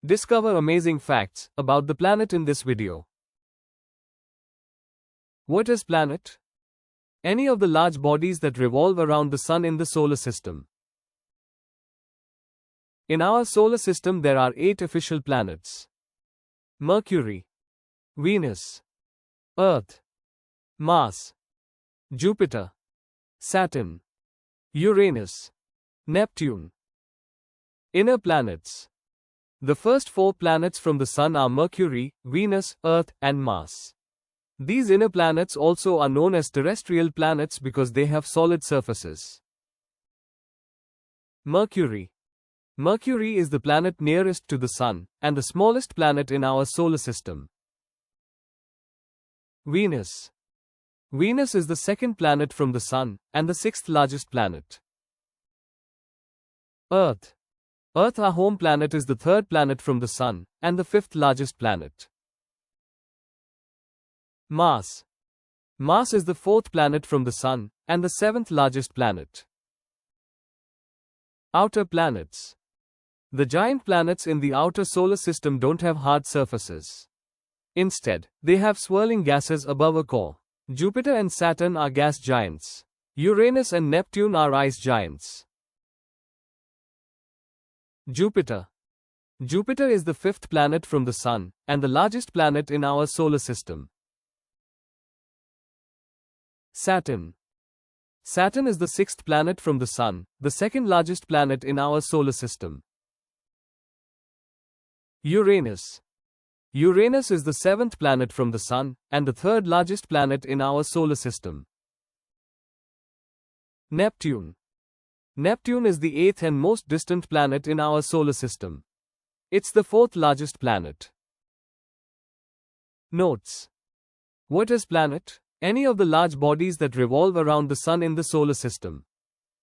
Discover amazing facts about the planet in this video. What is planet? Any of the large bodies that revolve around the Sun in the solar system. In our solar system there are 8 official planets: Mercury, Venus, Earth, Mars, Jupiter, Saturn, Uranus, Neptune. Inner planets. The first 4 planets from the Sun are Mercury, Venus, Earth, and Mars. These inner planets also are known as terrestrial planets because they have solid surfaces. Mercury. Mercury is the planet nearest to the Sun, and the smallest planet in our solar system. Venus. Venus is the second planet from the Sun, and the 6th largest planet. Earth. Earth, our home planet, is the 3rd planet from the Sun, and the 5th largest planet. Mars. Mars is the 4th planet from the Sun, and the 7th largest planet. Outer planets. The giant planets in the outer solar system don't have hard surfaces. Instead, they have swirling gases above a core. Jupiter and Saturn are gas giants. Uranus and Neptune are ice giants. Jupiter. Jupiter is the 5th planet from the Sun, and the largest planet in our solar system. Saturn. Saturn is the 6th planet from the Sun, the 2nd largest planet in our solar system. Uranus. Uranus is the 7th planet from the Sun, and the 3rd largest planet in our solar system. Neptune. Neptune is the 8th and most distant planet in our solar system. It's the 4th largest planet. Notes. What is planet? Any of the large bodies that revolve around the Sun in the solar system.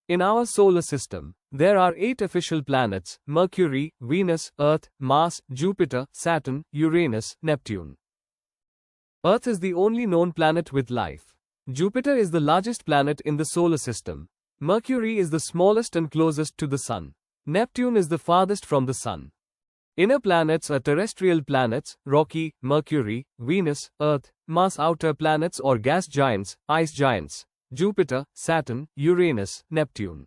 In our solar system, there are 8 official planets: Mercury, Venus, Earth, Mars, Jupiter, Saturn, Uranus, Neptune. Earth is the only known planet with life. Jupiter is the largest planet in the solar system. Mercury is the smallest and closest to the Sun. Neptune is the farthest from the Sun. Inner planets are terrestrial planets: rocky, Mercury, Venus, Earth, Mars. Outer planets or gas giants, ice giants: Jupiter, Saturn, Uranus, Neptune.